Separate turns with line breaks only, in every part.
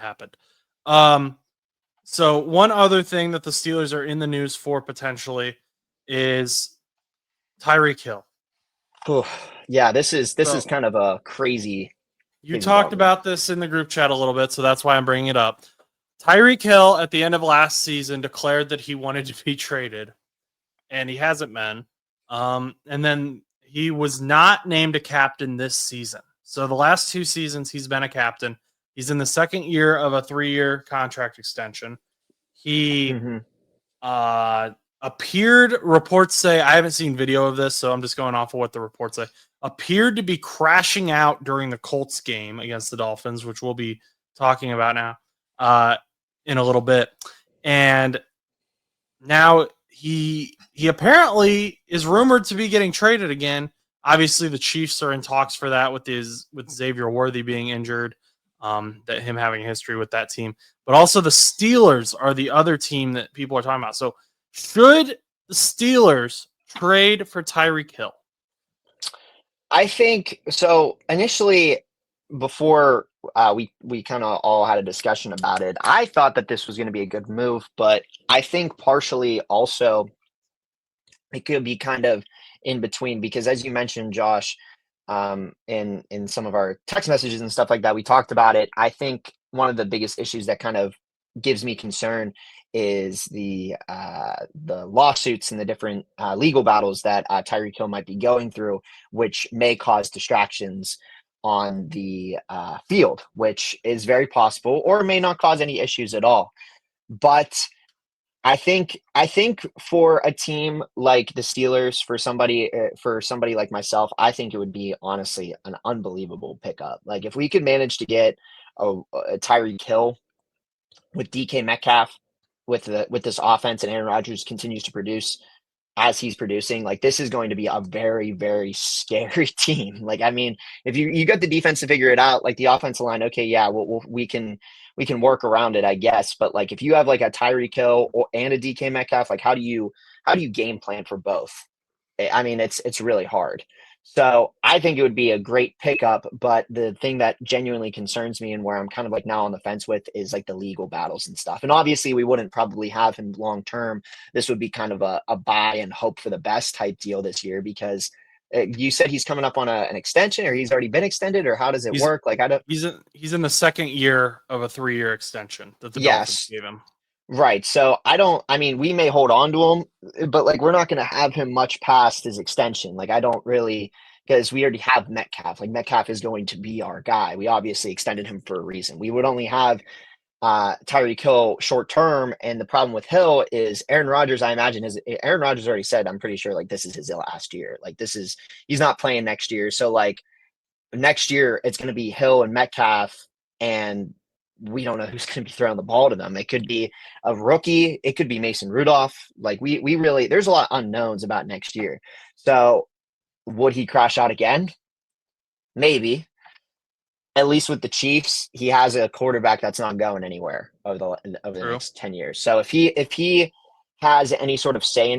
happened. So one other thing that the Steelers are in the news for potentially is Tyreek Hill.
Yeah, this is kind of a crazy.
You talked about this in the group chat a little bit, so that's why I'm bringing it up. Tyreek Hill at the end of last season declared that he wanted to be traded, and he hasn't been. And then he was not named a captain this season. So the last 2 seasons he's been a captain. He's in the second year of a 3-year contract extension. He appeared, reports say, I haven't seen video of this, so I'm just going off of what the reports say, appeared to be crashing out during the Colts game against the Dolphins, which we'll be talking about now in a little bit. And now he apparently is rumored to be getting traded again. Obviously, the Chiefs are in talks for that with Xavier Worthy being injured, that him having a history with that team. But also the Steelers are the other team that people are talking about. So should the Steelers trade for Tyreek Hill?
I think so. Initially, before we kind of all had a discussion about it, I thought that this was going to be a good move, but I think partially also it could be kind of in between because, as you mentioned, Josh, in some of our text messages and stuff like that, we talked about it. I think one of the biggest issues that kind of gives me concern is the lawsuits and the different legal battles that Tyreek Hill might be going through, which may cause distractions on the field, which is very possible, or may not cause any issues at all. But I think for a team like the Steelers, for somebody like myself, I think it would be honestly an unbelievable pickup. Like if we could manage to get a Tyreek Hill with DK Metcalf, with this offense, and Aaron Rodgers continues to produce as he's producing, like this is going to be a very, very scary team. Like, I mean, if you got the defense to figure it out, like the offensive line, okay, yeah, we can work around it, I guess. But like, if you have like a Tyreek Hill and a DK Metcalf, like how do you game plan for both? I mean, it's really hard. So I think it would be a great pickup, but the thing that genuinely concerns me and where I'm kind of like now on the fence with is like the legal battles and stuff. And obviously we wouldn't probably have him long term. This would be kind of a buy and hope for the best type deal this year because you said he's coming up on an extension, or he's already been extended, or how does it work? Like
he's in the second year of a 3-year extension that the Dolphins gave him.
Right. So I mean, we may hold on to him, but like, we're not going to have him much past his extension. Like, I don't really, because we already have Metcalf. Like, Metcalf is going to be our guy. We obviously extended him for a reason. We would only have Tyreek Hill short term. And the problem with Hill is Aaron Rodgers, I imagine, Aaron Rodgers already said, I'm pretty sure, like, this is his last year. Like, he's not playing next year. So, like, next year, it's going to be Hill and Metcalf, and we don't know who's going to be throwing the ball to them. It could be a rookie. It could be Mason Rudolph. Like we really, there's a lot of unknowns about next year. So would he crash out again? Maybe. At least with the Chiefs, he has a quarterback that's not going anywhere over the next 10 years. So if he has any sort of say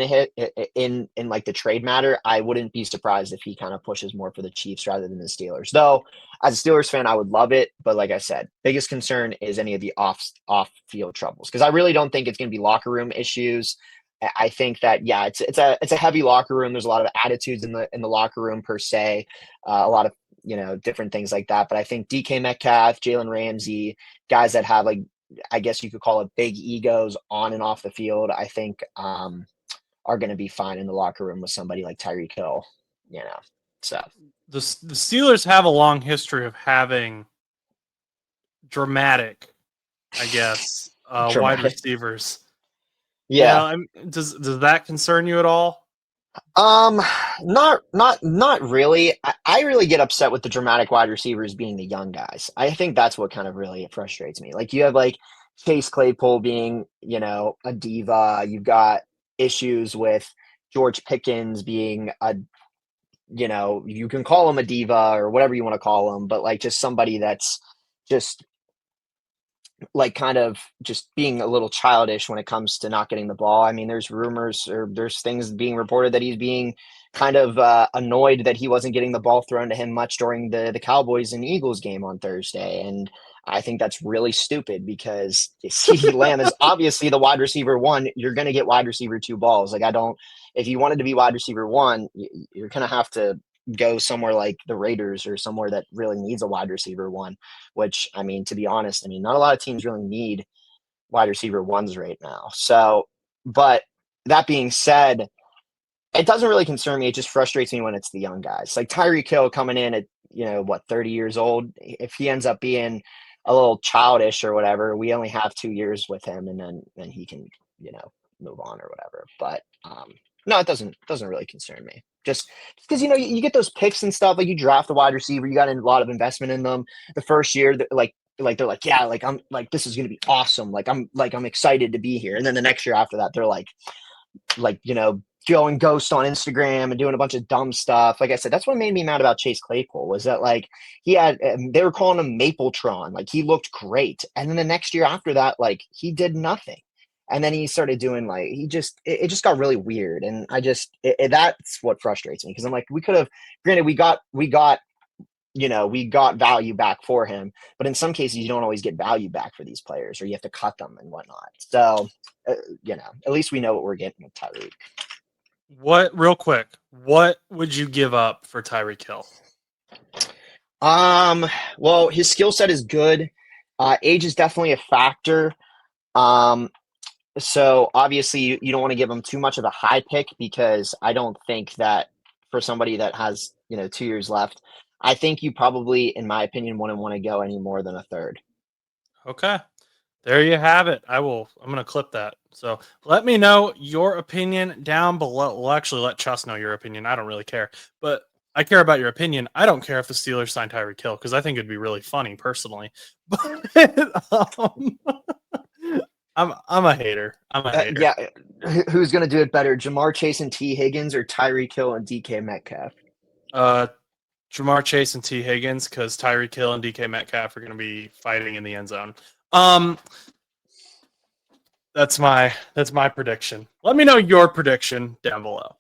in like the trade matter, I wouldn't be surprised if he kind of pushes more for the Chiefs rather than the Steelers. Though, as a Steelers fan, I would love it, but like I said, biggest concern is any of the off-field troubles, because I really don't think it's going to be locker room issues. I think that it's a heavy locker room. There's a lot of attitudes in the locker room per se, a lot of different things like that. But I think DK Metcalf, Jalen Ramsey, guys that have like, I guess you could call it big egos on and off the field, I think are going to be fine in the locker room with somebody like Tyreek Hill, so.
The Steelers have a long history of having dramatic, I guess, wide receivers.
Yeah.
Does that concern you at all?
Not really. I really get upset with the dramatic wide receivers being the young guys. I think that's what kind of really frustrates me. Like, you have like Chase Claypool being, a diva. You've got issues with George Pickens being you can call him a diva or whatever you want to call him, but like just somebody that's just like kind of just being a little childish when it comes to not getting the ball. I mean, there's rumors or there's things being reported that he's being kind of annoyed that he wasn't getting the ball thrown to him much during the Cowboys and Eagles game on Thursday. And I think that's really stupid because CeeDee Lamb is obviously the wide receiver one. You're going to get wide receiver two balls. Like, if you wanted to be wide receiver one, you're going to have to go somewhere like the Raiders or somewhere that really needs a wide receiver one, which, I mean, to be honest, I mean, not a lot of teams really need wide receiver ones right now. So, but that being said, it doesn't really concern me. It just frustrates me when it's the young guys. Like Tyreek Hill coming in at, 30 years old. If he ends up being a little childish or whatever, we only have 2 years with him, and then he can, move on or whatever. But no, it doesn't really concern me. Just because you get those picks and stuff. Like you draft a wide receiver, you got a lot of investment in them. The first year, like they're like, yeah, like I'm like this is gonna be awesome. I'm excited to be here. And then the next year after that, they're like going ghost on Instagram and doing a bunch of dumb stuff. Like I said, that's what made me mad about Chase Claypool was that like they were calling him Mapletron. Like he looked great. And then the next year after that, like he did nothing. And then he started doing like, it just got really weird. And that's what frustrates me. Cause I'm like, we could have, granted, we got value back for him, but in some cases you don't always get value back for these players, or you have to cut them and whatnot. So, at least we know what we're getting with Tyreek.
Real quick, what would you give up for Tyreek Hill?
Well, his skill set is good. Age is definitely a factor. So obviously you don't want to give him too much of a high pick, because I don't think that for somebody that has, 2 years left, I think you probably, in my opinion, wouldn't want to go any more than a third.
Okay. There you have it. I'm going to clip that. So let me know your opinion down below. We'll actually let Chus know your opinion. I don't really care, but I care about your opinion. I don't care if the Steelers sign Tyreek Hill, because I think it'd be really funny personally. But I'm a hater.
Yeah. Who's going to do it better? Jamar Chase and T. Higgins, or Tyreek Hill and DK Metcalf?
Jamar Chase and T. Higgins, because Tyreek Hill and DK Metcalf are going to be fighting in the end zone. That's my prediction. Let me know your prediction down below.